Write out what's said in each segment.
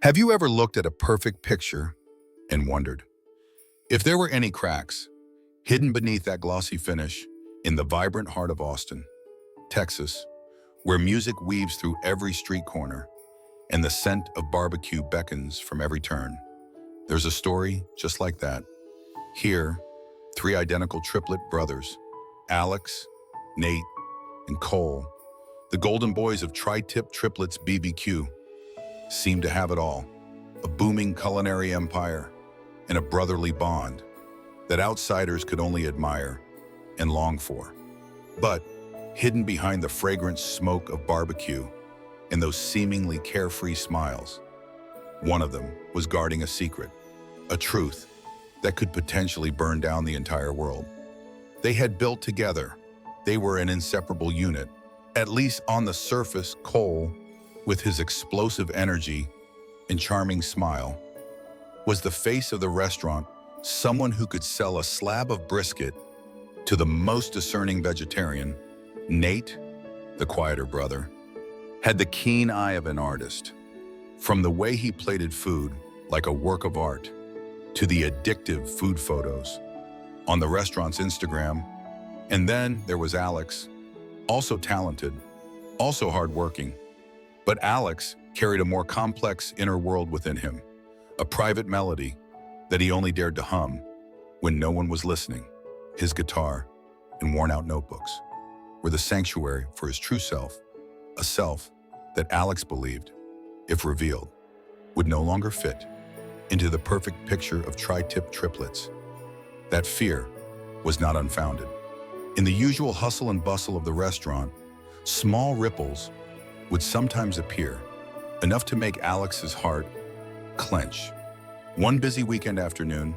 Have you ever looked at a perfect picture and wondered if there were any cracks hidden beneath that glossy finish in the vibrant heart of Austin, Texas, where music weaves through every street corner and the scent of barbecue beckons from every turn? There's a story just like that. Here, three identical triplet brothers, Alex, Nate, and Cole, the golden boys of Triplets BBQ, seem to have it all: a booming culinary empire and a brotherly bond that outsiders could only admire and long for. But hidden behind the fragrant smoke of barbecue and those seemingly carefree smiles, one of them was guarding a secret, a truth that could potentially burn down the entire world. They had built together. They were an inseparable unit. At least on the surface, Cole, with his explosive energy and charming smile, was the face of the restaurant, someone who could sell a slab of brisket to the most discerning vegetarian. Nate, the quieter brother, had the keen eye of an artist. From the way he plated food like a work of art to the addictive food photos on the restaurant's Instagram. And then there was Alex, also talented, also hardworking. But Alex carried a more complex inner world within him, a private melody that he only dared to hum when no one was listening. His guitar and worn-out notebooks were the sanctuary for his true self, a self that Alex believed, if revealed, would no longer fit into the perfect picture of triplets. That fear was not unfounded. In the usual hustle and bustle of the restaurant, small ripples would sometimes appear, enough to make Alex's heart clench. One busy weekend afternoon,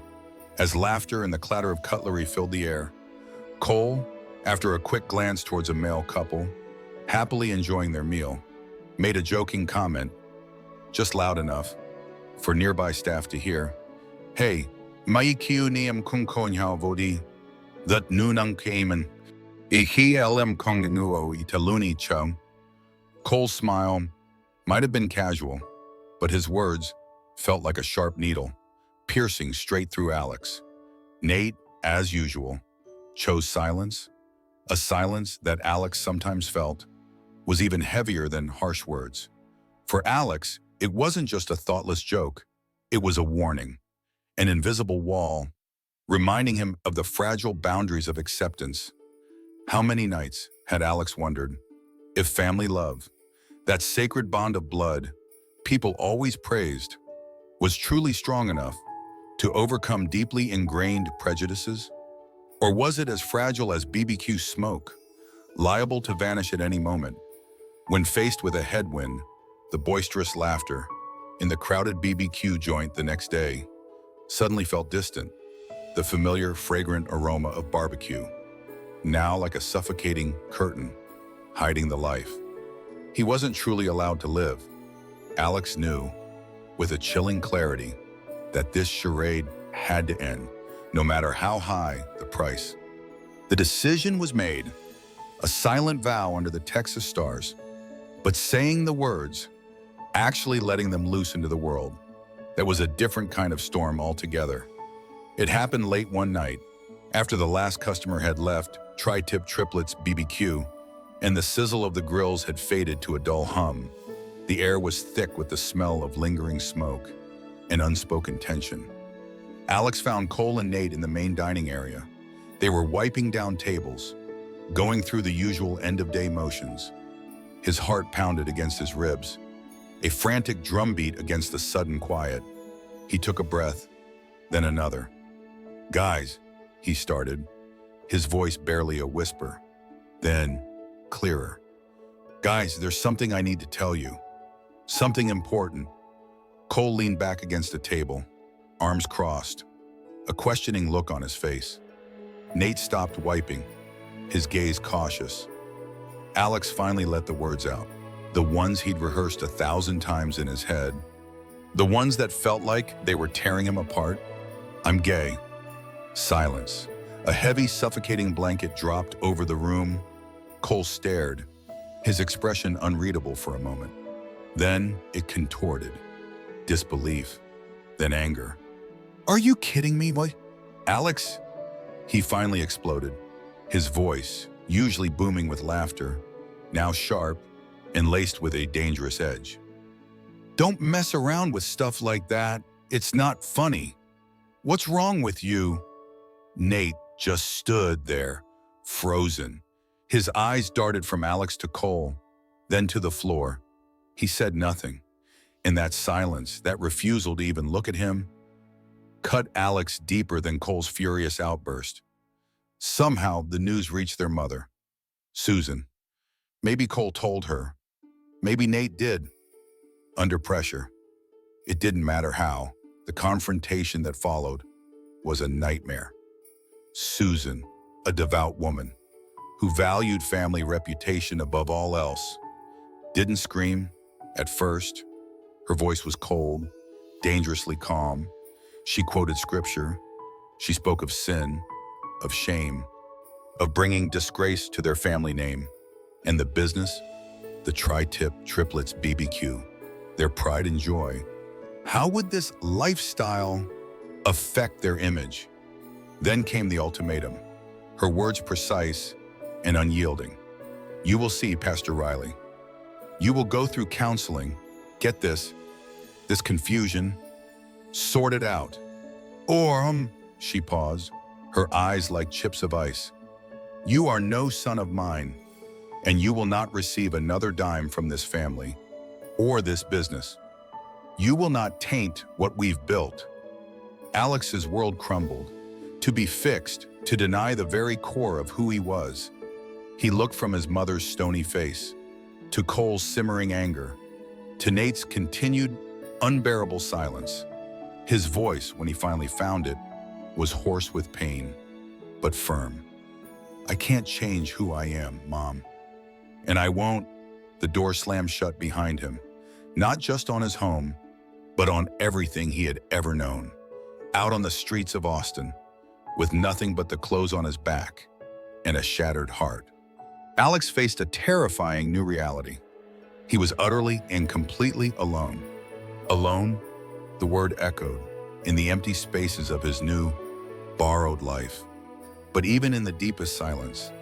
as laughter and the clatter of cutlery filled the air, Cole, after a quick glance towards a male couple, happily enjoying their meal, made a joking comment, just loud enough for nearby staff to hear. "Hey, maikiu niam kung konyao vodi, that nunang kaiman, ihlm kong nuo italuni cho." Cole's smile might have been casual, but his words felt like a sharp needle, piercing straight through Alex. Nate, as usual, chose silence, a silence that Alex sometimes felt was even heavier than harsh words. For Alex, it wasn't just a thoughtless joke, it was a warning, an invisible wall, reminding him of the fragile boundaries of acceptance. How many nights had Alex wondered if family love, that sacred bond of blood people always praised, was truly strong enough to overcome deeply ingrained prejudices? Or was it as fragile as BBQ smoke, liable to vanish at any moment? When faced with a headwind, the boisterous laughter in the crowded BBQ joint the next day suddenly felt distant, the familiar fragrant aroma of barbecue, now like a suffocating curtain hiding the life he wasn't truly allowed to live. Alex knew, with a chilling clarity, that this charade had to end, no matter how high the price. The decision was made, a silent vow under the Texas stars, but saying the words, actually letting them loose into the world, that was a different kind of storm altogether. It happened late one night, after the last customer had left Triplets BBQ, and the sizzle of the grills had faded to a dull hum. The air was thick with the smell of lingering smoke and unspoken tension. Alex found Cole and Nate in the main dining area. They were wiping down tables, going through the usual end-of-day motions. His heart pounded against his ribs, a frantic drumbeat against the sudden quiet. He took a breath, then another. "Guys," he started, his voice barely a whisper, then clearer. "Guys, there's something I need to tell you. Something important." Cole leaned back against a table, arms crossed, a questioning look on his face. Nate stopped wiping, his gaze cautious. Alex finally let the words out, the ones he'd rehearsed 1,000 times in his head, the ones that felt like they were tearing him apart. "I'm gay." Silence. A heavy, suffocating blanket dropped over the room. Cole stared, his expression unreadable for a moment. Then it contorted. disbelief, then anger. Are you kidding me, boy? Alex? He finally exploded, his voice, usually booming with laughter, now sharp and laced with a dangerous edge. Don't mess around with stuff like that. It's not funny. What's wrong with you? Nate just stood there, frozen. His eyes darted from Alex to Cole, then to the floor. He said nothing. And that silence, that refusal to even look at him, cut Alex deeper than Cole's furious outburst. Somehow, the news reached their mother, Susan. Maybe Cole told her. Maybe Nate did. Under pressure. It didn't matter how. The confrontation that followed was a nightmare. Susan, a devout woman who valued family reputation above all else, didn't scream at first. Her voice was cold, dangerously calm. She quoted scripture. She spoke of sin, of shame, of bringing disgrace to their family name. And the business, the Triplets BBQ, their pride and joy. How would this lifestyle affect their image? Then came the ultimatum, her words precise and unyielding. You will see, Pastor Riley. You will go through counseling, get this confusion, sort it out. Or, she paused, her eyes like chips of ice. You are no son of mine, and you will not receive another dime from this family or this business. You will not taint what we've built. Alex's world crumbled, to be fixed, to deny the very core of who he was. He looked from his mother's stony face, to Cole's simmering anger, to Nate's continued, unbearable silence. His voice, when he finally found it, was hoarse with pain, but firm. I can't change who I am, Mom. And I won't. The door slammed shut behind him, not just on his home, but on everything he had ever known. Out on the streets of Austin, with nothing but the clothes on his back and a shattered heart. Alex faced a terrifying new reality. He was utterly and completely alone. Alone, the word echoed in the empty spaces of his new, borrowed life. But even in the deepest silence,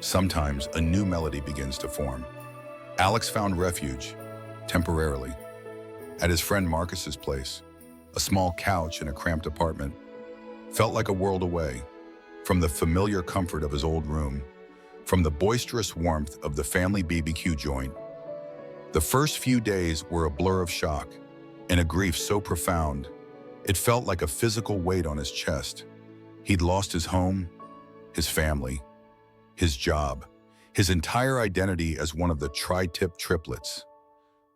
sometimes a new melody begins to form. Alex found refuge, temporarily, at his friend Marcus's place. A small couch in a cramped apartment felt like a world away from the familiar comfort of his old room, from the boisterous warmth of the family BBQ joint. The first few days were a blur of shock and a grief so profound, it felt like a physical weight on his chest. He'd lost his home, his family, his job, his entire identity as one of the triplets.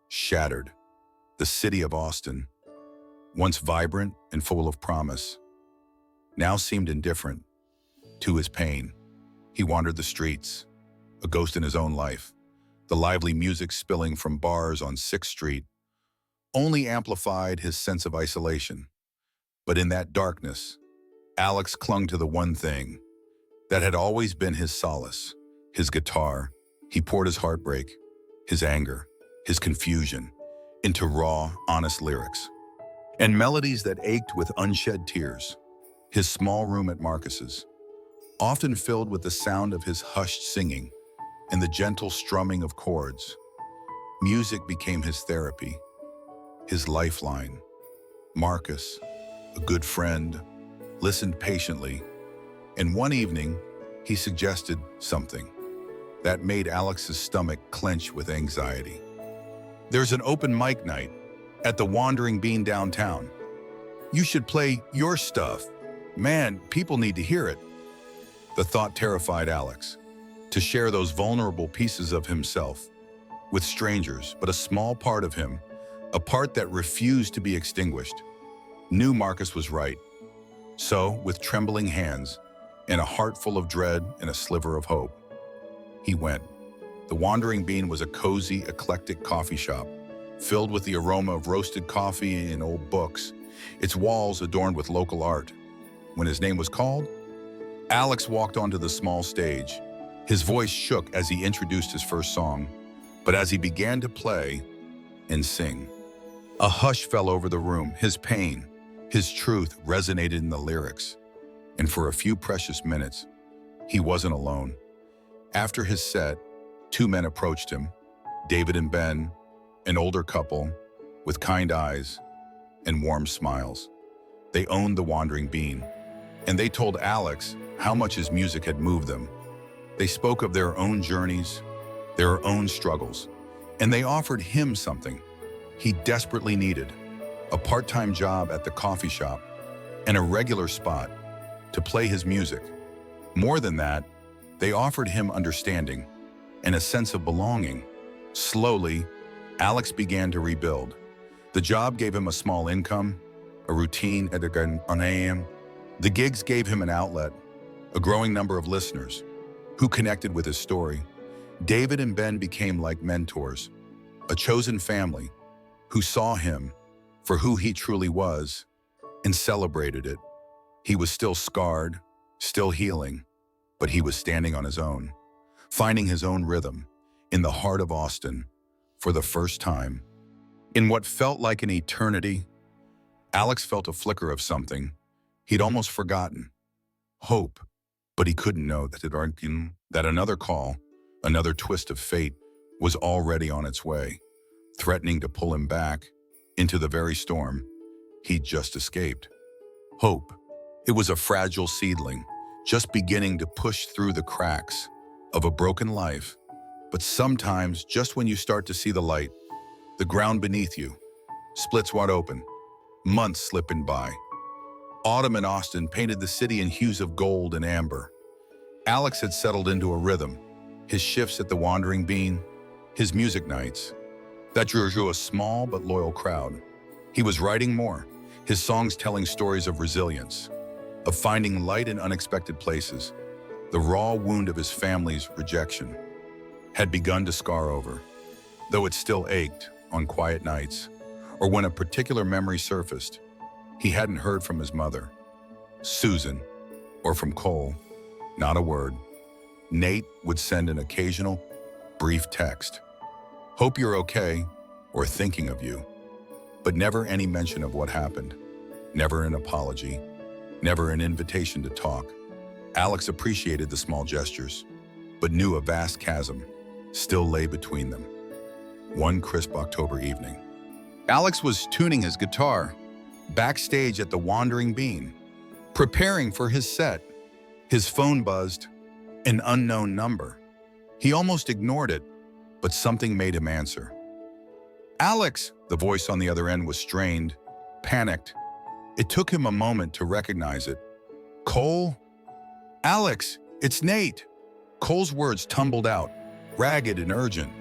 Shattered. The city of Austin, once vibrant and full of promise, now seemed indifferent to his pain. He wandered the streets, a ghost in his own life. The lively music spilling from bars on 6th Street only amplified his sense of isolation. But in that darkness, Alex clung to the one thing that had always been his solace, his guitar. He poured his heartbreak, his anger, his confusion into raw, honest lyrics and melodies that ached with unshed tears. His small room at Marcus's, often filled with the sound of his hushed singing and the gentle strumming of chords. Music became his therapy, his lifeline. Marcus, a good friend, listened patiently, and one evening, he suggested something that made Alex's stomach clench with anxiety. There's an open mic night at the Wandering Bean downtown. You should play your stuff. Man, people need to hear it. The thought terrified Alex, to share those vulnerable pieces of himself with strangers, but a small part of him, a part that refused to be extinguished, knew Marcus was right. So, with trembling hands and a heart full of dread and a sliver of hope, he went. The Wandering Bean was a cozy, eclectic coffee shop, filled with the aroma of roasted coffee and old books, its walls adorned with local art. When his name was called, Alex walked onto the small stage. His voice shook as he introduced his first song, but as he began to play and sing, A hush fell over the room. His pain, his truth resonated in the lyrics. And for a few precious minutes, he wasn't alone. After his set, two men approached him, David and Ben, an older couple with kind eyes and warm smiles. They owned the Wandering Bean, and they told Alex how much his music had moved them. They spoke of their own journeys, their own struggles, and they offered him something he desperately needed: a part-time job at the coffee shop and a regular spot to play his music. More than that, they offered him understanding and a sense of belonging. Slowly, Alex began to rebuild. The job gave him a small income, a routine at an AM. The gigs gave him an outlet, a growing number of listeners who connected with his story. David and Ben became like mentors, a chosen family who saw him for who he truly was and celebrated it. He was still scarred, still healing, but he was standing on his own, finding his own rhythm in the heart of Austin for the first time. In what felt like an eternity, Alex felt a flicker of something he'd almost forgotten: hope. But he couldn't know that another call, another twist of fate, was already on its way, threatening to pull him back into the very storm he'd just escaped. Hope. It was a fragile seedling, just beginning to push through the cracks of a broken life. But sometimes, just when you start to see the light, the ground beneath you splits wide open. Months slipping by. Autumn in Austin painted the city in hues of gold and amber. Alex had settled into a rhythm, his shifts at the Wandering Bean, his music nights, that drew a small but loyal crowd. He was writing more, his songs telling stories of resilience, of finding light in unexpected places. The raw wound of his family's rejection had begun to scar over, though it still ached on quiet nights, or when a particular memory surfaced. He hadn't heard from his mother, Susan, or from Cole. Not a word. Nate would send an occasional, brief text. "Hope you're okay," or "thinking of you." But never any mention of what happened. Never an apology. Never an invitation to talk. Alex appreciated the small gestures, but knew a vast chasm still lay between them. One crisp October evening, Alex was tuning his guitar backstage at the Wandering Bean, preparing for his set. His phone buzzed, an unknown number. He almost ignored it, but something made him answer. "Alex!" The voice on the other end was strained, panicked. It took him a moment to recognize it. "Cole?" "Alex, it's Nate." Cole's words tumbled out, ragged and urgent.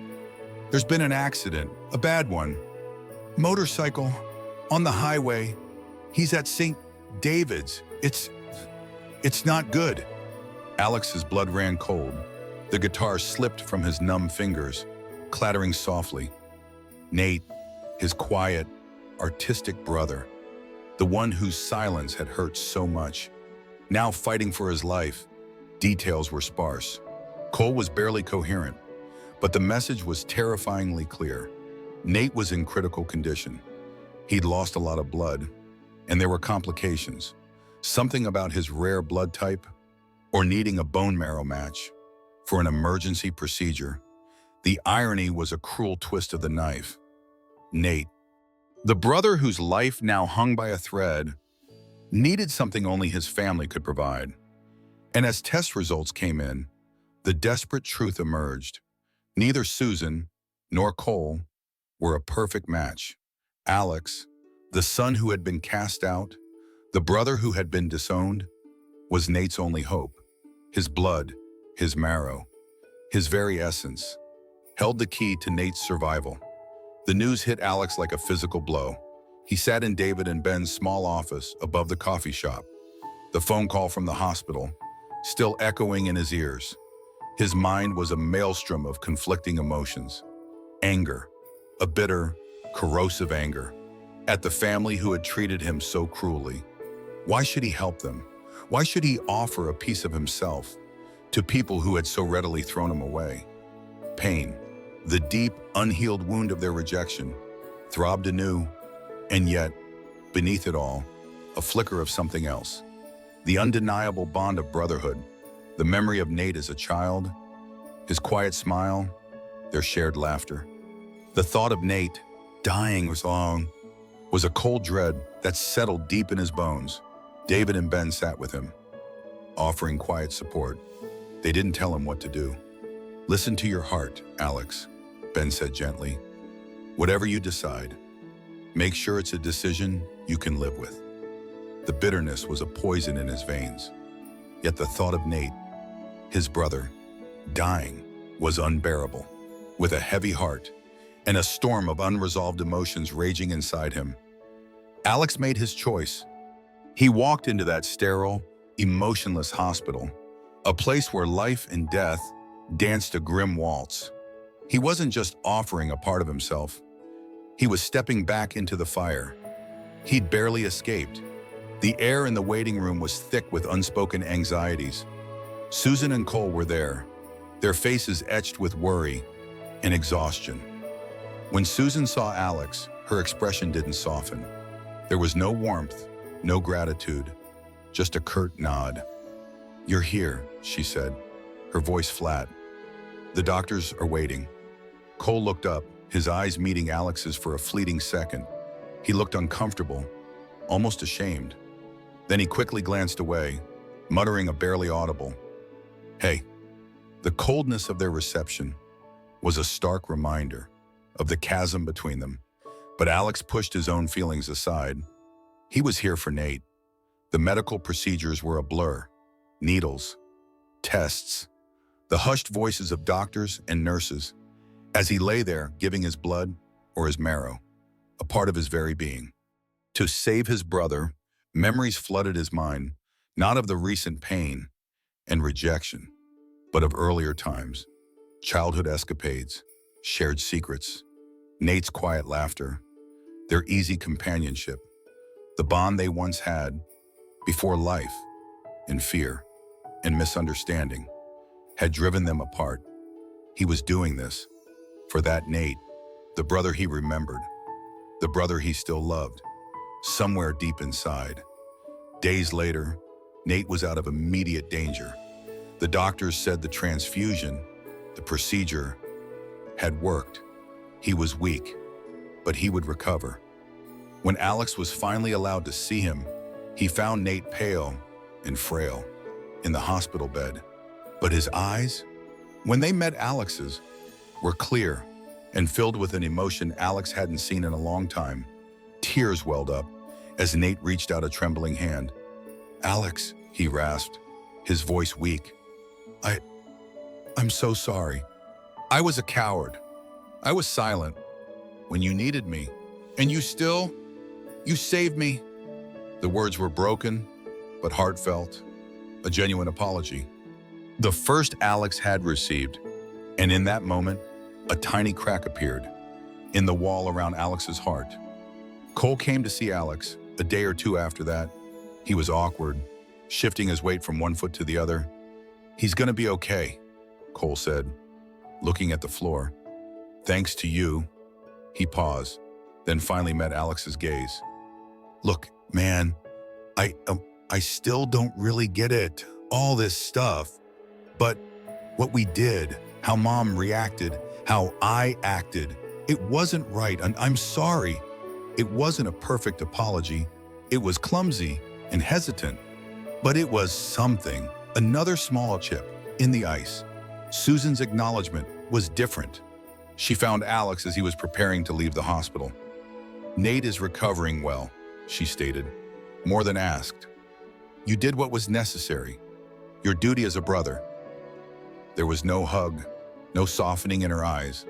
"There's been an accident, a bad one. Motorcycle, on the highway. He's at St. David's. It's not good." Alex's blood ran cold. The guitar slipped from his numb fingers, clattering softly. Nate, his quiet, artistic brother, the one whose silence had hurt so much, now fighting for his life. Details were sparse. Cole was barely coherent, but the message was terrifyingly clear. Nate was in critical condition. He'd lost a lot of blood, and there were complications. Something about his rare blood type, or needing a bone marrow match for an emergency procedure. The irony was a cruel twist of the knife. Nate, the brother whose life now hung by a thread, needed something only his family could provide. And as test results came in, the desperate truth emerged. Neither Susan nor Cole were a perfect match. Alex, the son who had been cast out, the brother who had been disowned, was Nate's only hope. His blood, his marrow, his very essence, held the key to Nate's survival. The news hit Alex like a physical blow. He sat in David and Ben's small office above the coffee shop, the phone call from the hospital still echoing in his ears. His mind was a maelstrom of conflicting emotions. Anger, a bitter, corrosive anger, at the family who had treated him so cruelly. Why should he help them? Why should he offer a piece of himself to people who had so readily thrown him away? Pain, the deep, unhealed wound of their rejection, throbbed anew, And yet, beneath it all, a flicker of something else. The undeniable bond of brotherhood, the memory of Nate as a child, his quiet smile, their shared laughter. The thought of Nate dying was a cold dread that settled deep in his bones. David and Ben sat with him, offering quiet support. They didn't tell him what to do. "Listen to your heart, Alex," Ben said gently. "Whatever you decide, make sure it's a decision you can live with." The bitterness was a poison in his veins. Yet the thought of Nate, his brother, dying was unbearable. With a heavy heart and a storm of unresolved emotions raging inside him, Alex made his choice. He walked into that sterile, emotionless hospital, a place where life and death danced a grim waltz. He wasn't just offering a part of himself. He was stepping back into the fire. He'd barely escaped. The air in the waiting room was thick with unspoken anxieties. Susan and Cole were there, their faces etched with worry and exhaustion. When Susan saw Alex, her expression didn't soften. There was no warmth, no gratitude, just a curt nod. "You're here," she said, her voice flat. "The doctors are waiting." Cole looked up, his eyes meeting Alex's for a fleeting second. He looked uncomfortable, almost ashamed. Then he quickly glanced away, muttering a barely audible, "Hey." The coldness of their reception was a stark reminder of the chasm between them. But Alex pushed his own feelings aside. He was here for Nate. The medical procedures were a blur. Needles, tests, the hushed voices of doctors and nurses, as he lay there giving his blood or his marrow, a part of his very being. To save his brother, memories flooded his mind, not of the recent pain and rejection, but of earlier times, childhood escapades, shared secrets, Nate's quiet laughter, their easy companionship, the bond they once had before life and fear and misunderstanding had driven them apart. He was doing this for that Nate, the brother he remembered, the brother he still loved, somewhere deep inside. Days later, Nate was out of immediate danger. The doctors said the transfusion, the procedure, had worked. He was weak, but he would recover. When Alex was finally allowed to see him, he found Nate pale and frail in the hospital bed. But his eyes, when they met Alex's, were clear and filled with an emotion Alex hadn't seen in a long time. Tears welled up as Nate reached out a trembling hand. "Alex," he rasped, his voice weak. I'm so sorry. I was a coward. I was silent when you needed me. And you saved me." The words were broken, but heartfelt, a genuine apology. The first Alex had received, and in that moment, a tiny crack appeared in the wall around Alex's heart. Cole came to see Alex a day or two after that. He was awkward, shifting his weight from one foot to the other. "He's gonna be okay," Cole said, looking at the floor. "Thanks to you." He paused, then finally met Alex's gaze. "Look, man, I still don't really get it, all this stuff. But what we did, how Mom reacted, how I acted, it wasn't right, and I'm sorry. It wasn't a perfect apology. It was clumsy and hesitant, but it was something, another small chip in the ice." Susan's acknowledgement was different. She found Alex as he was preparing to leave the hospital. "Nate is recovering well," she stated, more than asked. "You did what was necessary, your duty as a brother." There was no hug, no softening in her eyes,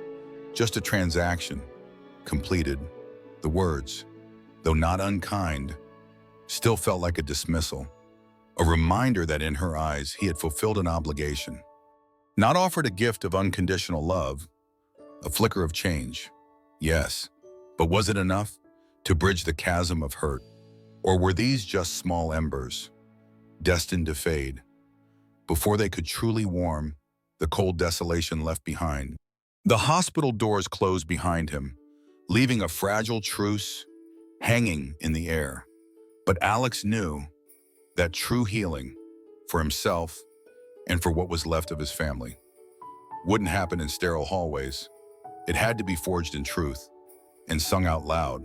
just a transaction, completed. The words, though not unkind, still felt like a dismissal, a reminder that in her eyes he had fulfilled an obligation. Not offered a gift of unconditional love, a flicker of change, yes, but was it enough to bridge the chasm of hurt? Or were these just small embers, destined to fade, before they could truly warm the cold desolation left behind? The hospital doors closed behind him, leaving a fragile truce hanging in the air. But Alex knew that true healing for himself and for what was left of his family wouldn't happen in sterile hallways. It had to be forged in truth and sung out loud.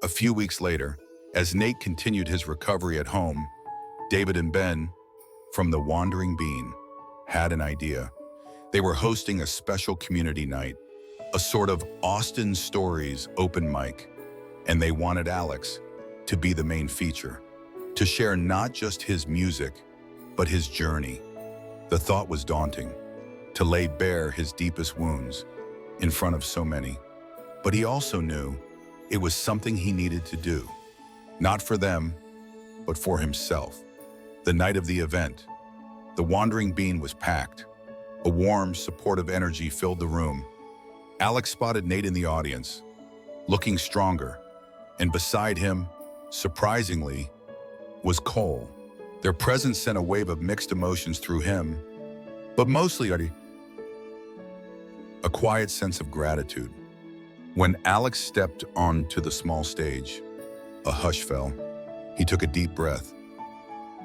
A few weeks later, as Nate continued his recovery at home, David and Ben from the Wandering Bean had an idea. They were hosting a special community night, a sort of Austin Stories open mic, and they wanted Alex to be the main feature, to share not just his music, but his journey. The thought was daunting, to lay bare his deepest wounds in front of so many. But he also knew it was something he needed to do, not for them, but for himself. The night of the event, the Wandering Bean was packed. A warm, supportive energy filled the room. Alex spotted Nate in the audience, looking stronger, and beside him, surprisingly, was Cole. Their presence sent a wave of mixed emotions through him, but mostly a quiet sense of gratitude. When Alex stepped onto the small stage, a hush fell. He took a deep breath.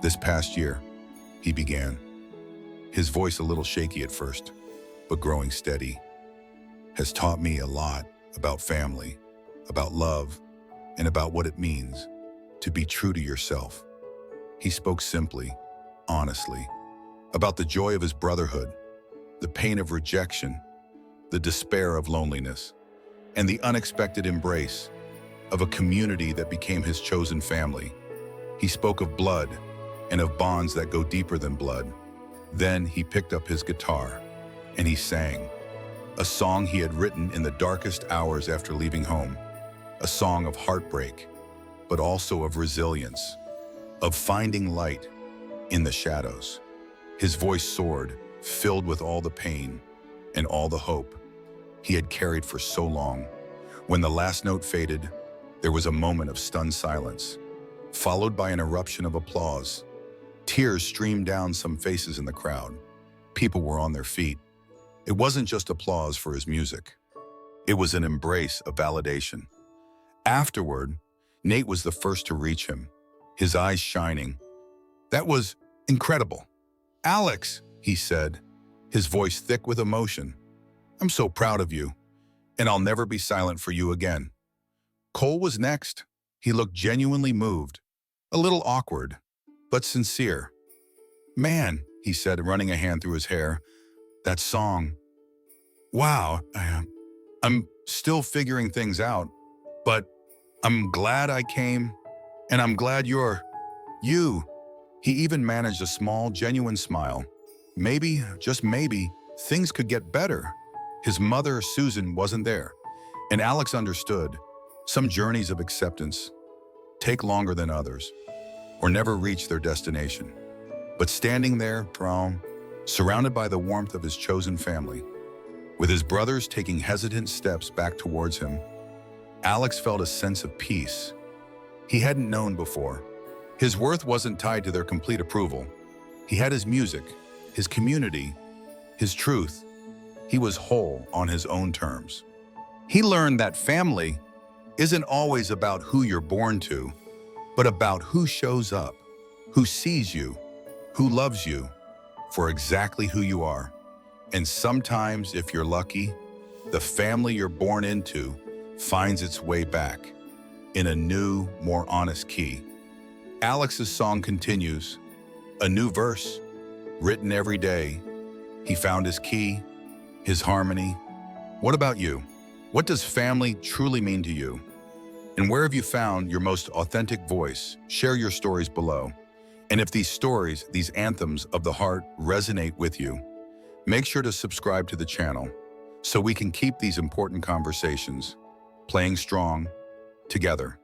This past year, he began, his voice a little shaky at first, but growing steady, has taught me a lot about family, about love, and about what it means to be true to yourself. He spoke simply, honestly, about the joy of his brotherhood, the pain of rejection, the despair of loneliness, and the unexpected embrace of a community that became his chosen family. He spoke of blood and of bonds that go deeper than blood. Then he picked up his guitar and he sang a song he had written in the darkest hours after leaving home, a song of heartbreak, but also of resilience, of finding light in the shadows. His voice soared, filled with all the pain and all the hope he had carried for so long. When the last note faded, there was a moment of stunned silence, followed by an eruption of applause. Tears streamed down some faces in the crowd. People were on their feet. It wasn't just applause for his music. It was an embrace of validation. Afterward, Nate was the first to reach him, his eyes shining. "That was incredible. Alex," he said, his voice thick with emotion. "I'm so proud of you, and I'll never be silent for you again." Cole was next. He looked genuinely moved, a little awkward, but sincere. "Man," he said, running a hand through his hair, "that song. Wow, I'm still figuring things out, but I'm glad I came, and I'm glad you're you." He even managed a small, genuine smile. Maybe, just maybe, things could get better. His mother, Susan, wasn't there, and Alex understood. Some journeys of acceptance take longer than others, or never reach their destination. But standing there, surrounded by the warmth of his chosen family, with his brothers taking hesitant steps back towards him, Alex felt a sense of peace he hadn't known before. His worth wasn't tied to their complete approval. He had his music, his community, his truth. He was whole on his own terms. He learned that family isn't always about who you're born to, but about who shows up, who sees you, who loves you for exactly who you are. And sometimes, if you're lucky, the family you're born into finds its way back in a new, more honest key. Alex's song continues, a new verse, written every day. He found his key, his harmony. What about you? What does family truly mean to you? And where have you found your most authentic voice? Share your stories below. And if these stories, these anthems of the heart resonate with you, make sure to subscribe to the channel so we can keep these important conversations playing strong together.